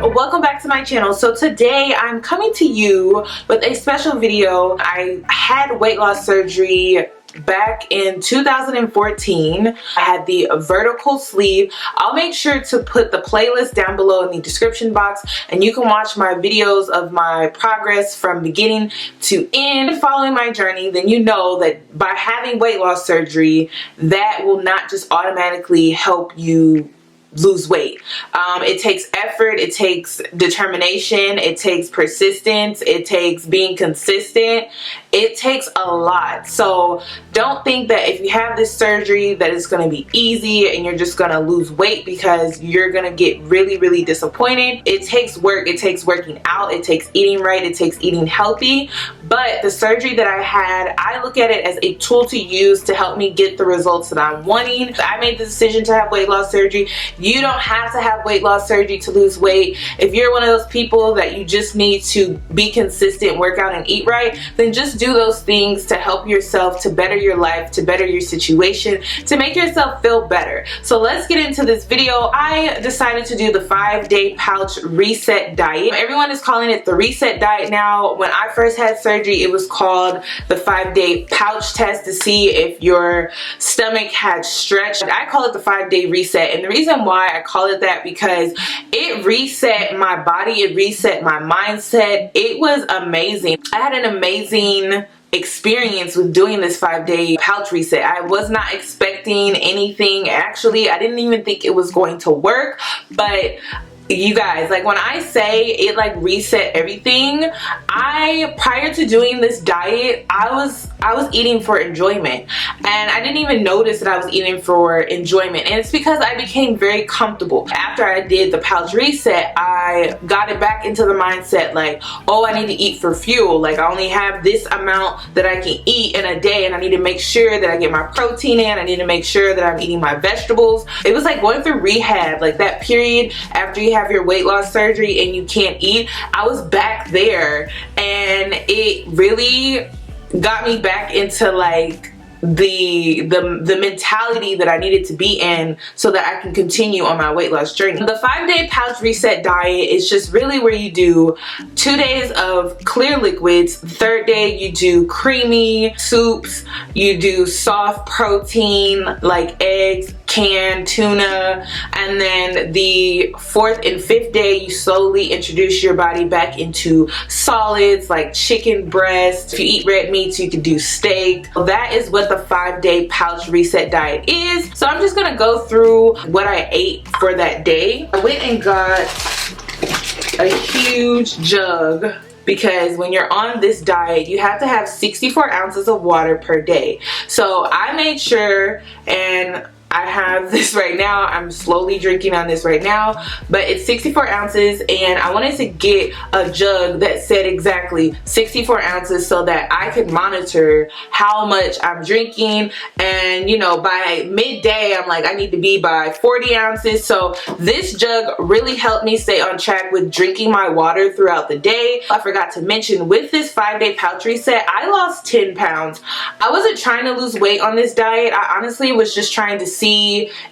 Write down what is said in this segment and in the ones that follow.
welcome back to my channel. So today I'm coming to you with a special video. I had weight loss surgery back in 2014. I had the vertical sleeve. I'll make sure to put the playlist down below in the description box, and you can watch my videos of my progress from beginning to end following my journey. Then you know that by having weight loss surgery, that will not just automatically help you lose weight. It takes effort, it takes determination, it takes persistence, it takes being consistent. It takes a lot. So don't think that if you have this surgery that it's going to be easy and you're just going to lose weight, because you're going to get really disappointed. It takes work. It takes working out. It takes eating right. It takes eating healthy. But the surgery that I had, I look at it as a tool to use to help me get the results that I'm wanting. I made the decision to have weight loss surgery. You don't have to have weight loss surgery to lose weight. If you're one of those people that you just need to be consistent, work out, and eat right, then just do those things to help yourself, to better your life, to better your situation, to make yourself feel better. So let's get into this video. I decided to do the 5-day pouch reset diet. Everyone is calling it the reset diet now. When I first had surgery, it was called the 5-day pouch test to see if your stomach had stretched. I call it the 5-day reset, and the reason why I call it that, because it reset my body, it reset my mindset. It was amazing. I had an amazing experience with doing this 5-day pouch reset. I was not expecting anything. Actually, I didn't even think it was going to work, but you guys, like when I say it like reset everything, prior to doing this diet, I was eating for enjoyment, and I didn't even notice that I was eating for enjoyment. And it's because I became very comfortable. After I did the pouch reset, I got it back into the mindset like, oh, I need to eat for fuel. Like I only have this amount that I can eat in a day, and I need to make sure that I get my protein in. I need to make sure that I'm eating my vegetables. It was like going through rehab, like that period after you have your weight loss surgery and you can't eat. I was back there, and it really got me back into like the mentality that I needed to be in so that I can continue on my weight loss journey. The 5-day pouch reset diet is just really where you do 2 days of clear liquids. The 3rd day you do creamy soups, you do soft protein like eggs, canned tuna, and then the 4th and 5th day you slowly introduce your body back into solids like chicken breast. If you eat red meats, you could do steak. That is what the 5-day pouch reset diet is. So I'm just gonna go through what I ate for that day. I went and got a huge jug, because when you're on this diet, you have to have 64 ounces of water per day. So I made sure, and I have this right now. I'm slowly drinking on this right now, but it's 64 ounces, and I wanted to get a jug that said exactly 64 ounces so that I could monitor how much I'm drinking. And you know, by midday, I'm like, I need to be by 40 ounces. So this jug really helped me stay on track with drinking my water throughout the day. I forgot to mention, with this 5-day pouch reset, I lost 10 pounds. I wasn't trying to lose weight on this diet. I honestly was just trying to see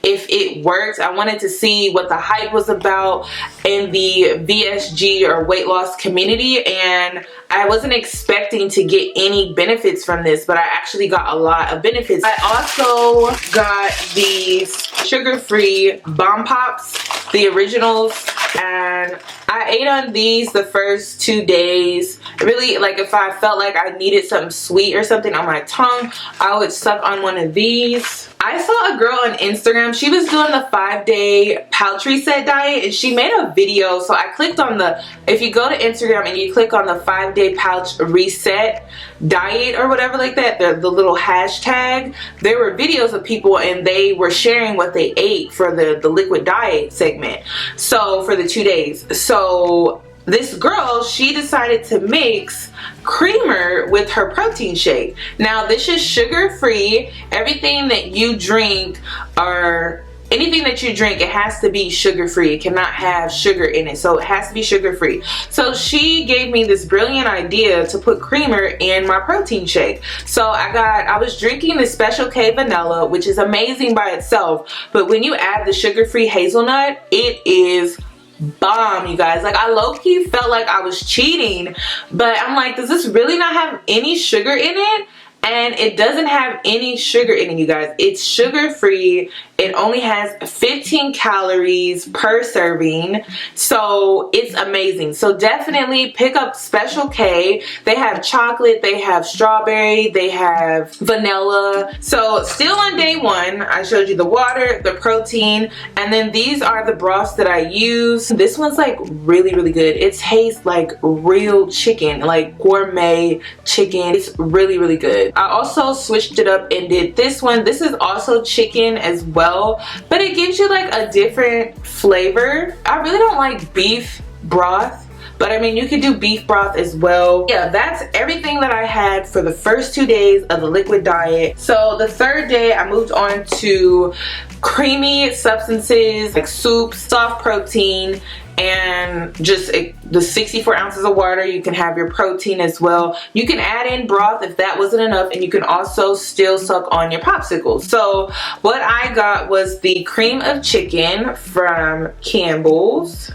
if it worked. I wanted to see what the hype was about in the VSG or weight loss community, and I wasn't expecting to get any benefits from this, but I actually got a lot of benefits. I also got these sugar-free bomb pops, the originals, and I ate on these the first 2 days. Really, like if I felt like I needed something sweet or something on my tongue, I would suck on one of these. I saw a girl on Instagram. She was doing the 5-day pouch reset diet, and she made a video. So I clicked on the, if you go to Instagram and you click on the 5-day pouch reset diet or whatever like that, the little hashtag, there were videos of people and they were sharing what they ate for the liquid diet segment. So for the 2 days. So this girl, she decided to mix creamer with her protein shake. Now this is sugar free. Everything that you drink, or anything that you drink, it has to be sugar free. It cannot have sugar in it, so it has to be sugar free. So she gave me this brilliant idea to put creamer in my protein shake. So I was drinking the Special K vanilla, which is amazing by itself, but when you add the sugar free hazelnut, it is bomb, you guys. Like, I low-key felt like I was cheating, but I'm like, does this really not have any sugar in it? And it doesn't have any sugar in it, you guys. It's sugar-free. It only has 15 calories per serving, so it's amazing. So definitely pick up Special K. They have chocolate, they have strawberry, they have vanilla. So still on day one, I showed you the water, the protein, and then these are the broths that I use. This one's like really, really good. It tastes like real chicken, like gourmet chicken. It's really, really good. I also switched it up and did this one. This is also chicken as well, but it gives you like a different flavor. I really don't like beef broth, but I mean, you could do beef broth as well. Yeah, that's everything that I had for the first 2 days of the liquid diet. So the third day I moved on to creamy substances like soups, soft protein, and just the 64 ounces of water. You can have your protein as well. You can add in broth if that wasn't enough, and you can also still suck on your popsicles. So what I got was the cream of chicken from Campbell's.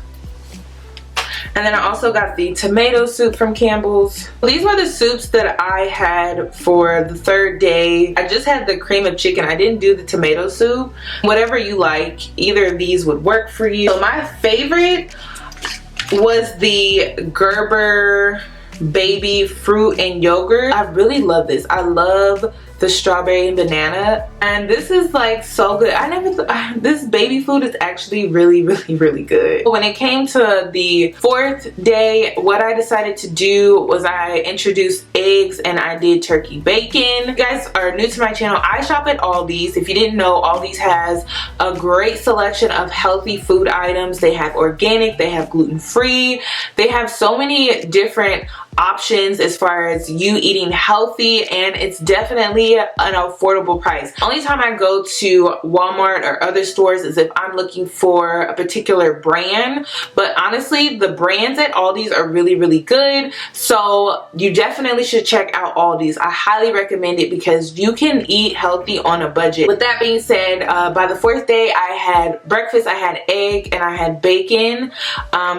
And then I also got the tomato soup from Campbell's. These were the soups that I had for the third day. I just had the cream of chicken. I didn't do the tomato soup. Whatever you like, either of these would work for you. So my favorite was the Gerber baby fruit and yogurt. I really love this. I love the strawberry and banana, and this is like so good. I never this baby food is actually really, really, really good. When it came to the fourth day, what I decided to do was I introduced eggs and I did turkey bacon. If you guys are new to my channel, I shop at Aldi's. If you didn't know, Aldi's has a great selection of healthy food items. They have organic, they have gluten-free, they have so many different options as far as you eating healthy, and it's definitely an affordable price. Only time I go to Walmart or other stores is if I'm looking for a particular brand, but honestly the brands at Aldi's are really, really good, so you definitely should check out Aldi's. I highly recommend it because you can eat healthy on a budget. With that being said, by the fourth day I had breakfast. I had egg and I had bacon.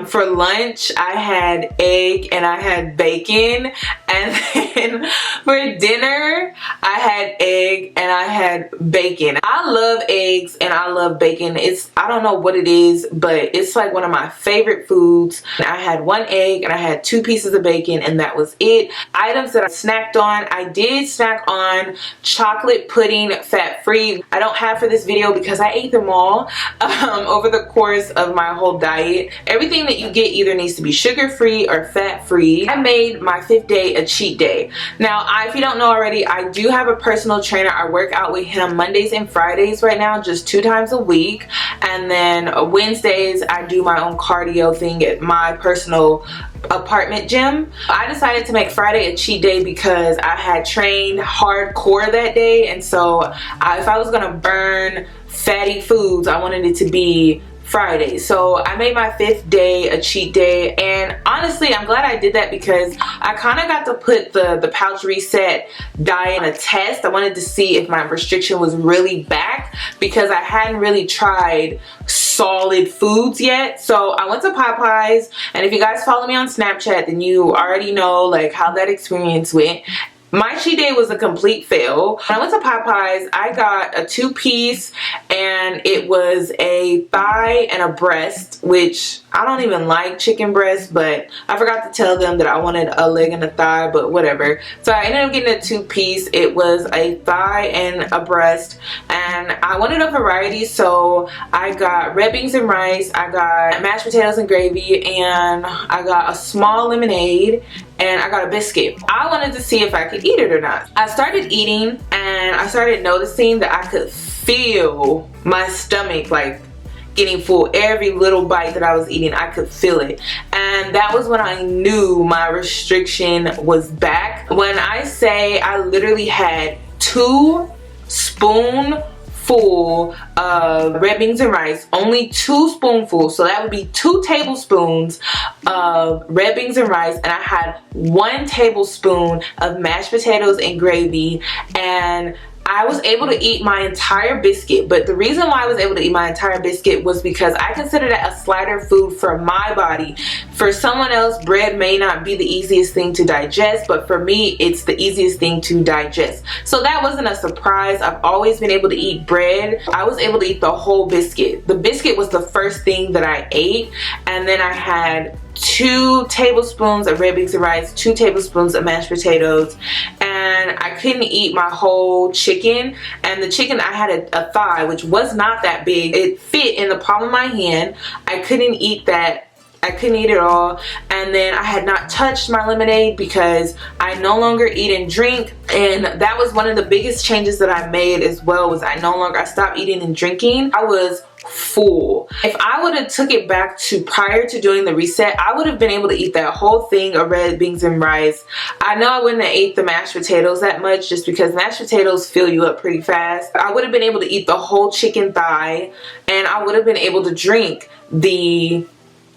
For lunch I had egg and I had bacon, and then for dinner I had egg and I had bacon. I love eggs and I love bacon. I don't know what it is, but it's like one of my favorite foods. I had one egg and I had 2 pieces of bacon, and that was it. Items that I snacked on, I did snack on chocolate pudding, fat free. I don't have for this video because I ate them all over the course of my whole diet. Everything that you get either needs to be sugar free or fat free. I made my 5th day a cheat day. Now, if you don't know already, I do have a personal trainer. I work out with him Mondays and Fridays right now, just 2 times a week, and then Wednesdays I do my own cardio thing at my personal apartment gym. I decided to make Friday a cheat day because I had trained hardcore that day, and so if I was gonna burn fatty foods, I wanted it to be Friday. So I made my 5th day a cheat day, and honestly I'm glad I did that because I kind of got to put the pouch reset diet in a test. I wanted to see if my restriction was really back because I hadn't really tried solid foods yet. So I went to Popeyes, and if you guys follow me on Snapchat then you already know like how that experience went. My cheat day was a complete fail. When I went to Popeyes, I got a 2-piece, and it was a thigh and a breast, which I don't even like chicken breast, but I forgot to tell them that I wanted a leg and a thigh, but whatever. So I ended up getting a 2-piece. It was a thigh and a breast, and I wanted a variety, so I got red beans and rice, I got mashed potatoes and gravy, and I got a small lemonade, and I got a biscuit. I wanted to see if I could eat it or not. I started eating, and I started noticing that I could feel my stomach like getting full. Every little bite that I was eating, I could feel it, and that was when I knew my restriction was back. When I say I literally had 2 spoonfuls of red beans and rice, only 2 spoonfuls, so that would be 2 tablespoons of red beans and rice, and I had 1 tablespoon of mashed potatoes and gravy, and I was able to eat my entire biscuit, but the reason why I was able to eat my entire biscuit was because I consider that a slider food for my body. For someone else, bread may not be the easiest thing to digest, but for me, it's the easiest thing to digest. So that wasn't a surprise. I've always been able to eat bread. I was able to eat the whole biscuit. The biscuit was the first thing that I ate, and then I had 2 tablespoons of red beans and rice, 2 tablespoons of mashed potatoes, and I couldn't eat my whole chicken. And the chicken, I had a thigh, which was not that big. It fit in the palm of my hand. I couldn't eat that. I couldn't eat it all. And then I had not touched my lemonade because I no longer eat and drink, and that was one of the biggest changes that I made as well. Was I stopped eating and drinking. I was full. If I would have took it back to prior to doing the reset, I would have been able to eat that whole thing of red beans and rice. I know I wouldn't have ate the mashed potatoes that much, just because mashed potatoes fill you up pretty fast. I would have been able to eat the whole chicken thigh, and I would have been able to drink the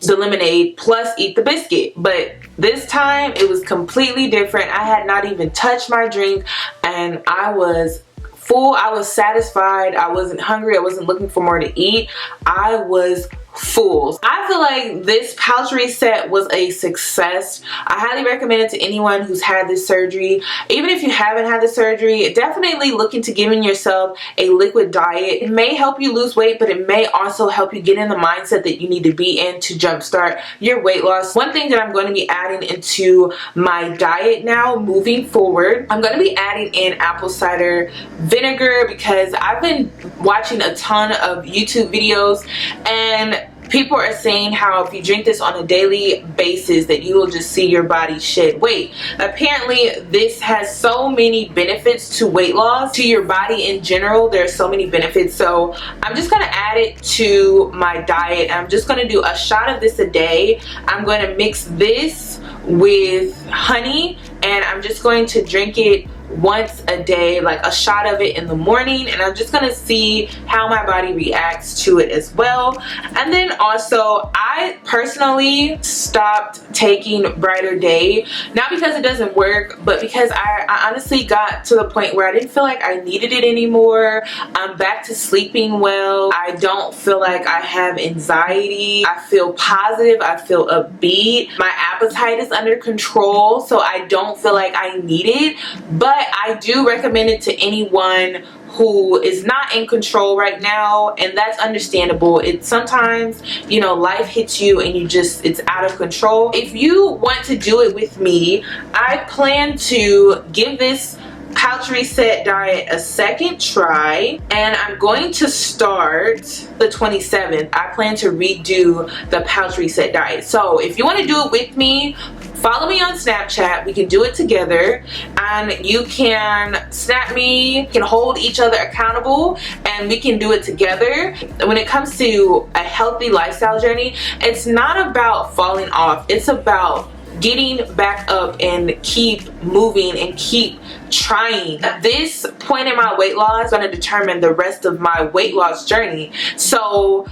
lemonade plus eat the biscuit. But this time it was completely different. I had not even touched my drink, and I was full. I was satisfied. I wasn't hungry. I wasn't looking for more to eat. I was full. I feel like this pouch reset was a success. I highly recommend it to anyone who's had this surgery. Even if you haven't had the surgery, definitely look into giving yourself a liquid diet. It may help you lose weight, but it may also help you get in the mindset that you need to be in to jumpstart your weight loss. One thing that I'm going to be adding into my diet now moving forward, I'm going to be adding in apple cider vinegar, because I've been watching a ton of YouTube videos, and people are saying how if you drink this on a daily basis that you will just see your body shed weight. Apparently this has so many benefits to weight loss, to your body in general. There are so many benefits, so I'm just going to add it to my diet. I'm just going to do a shot of this a day. I'm going to mix this with honey, and I'm just going to drink it once a day, like a shot of it in the morning, and I'm just gonna see how my body reacts to it as well. And then also, I personally stopped taking Brighter Day, not because it doesn't work, but because I honestly got to the point where I didn't feel like I needed it anymore. I'm back to sleeping well. I don't feel like I have anxiety. I feel positive. I feel upbeat. My appetite is under control, so I don't feel like I need it. But I do recommend it to anyone who is not in control right now, and that's understandable. It's sometimes, you know, life hits you and it's out of control. If you want to do it with me, I plan to give this pouch reset diet a second try, and I'm going to start the 27th. I plan to redo the pouch reset diet. So if you want to do it with me, follow me on Snapchat. We can do it together, and you can snap me, we can hold each other accountable, and we can do it together. When it comes to a healthy lifestyle journey, it's not about falling off. It's about getting back up and keep moving and keep trying. This point in my weight loss is going to determine the rest of my weight loss journey. So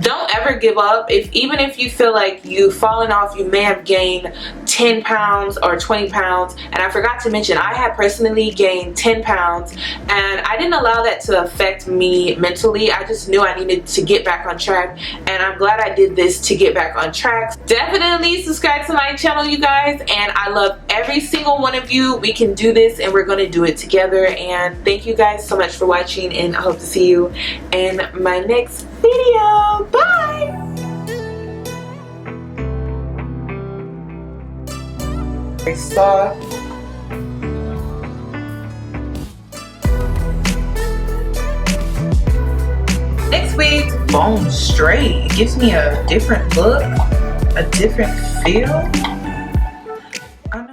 don't ever give up. Even if you feel like you've fallen off, you may have gained 10 pounds or 20 pounds. And I forgot to mention, I had personally gained 10 pounds, and I didn't allow that to affect me mentally. I just knew I needed to get back on track, and I'm glad I did this to get back on track. Definitely subscribe to my channel, you guys, and I love every single one of you. We can do this, and we're going to do it together. And thank you guys so much for watching, and I hope to see you in my next video. Bye! Very soft. Next wig's bone straight. It gives me a different look, a different feel.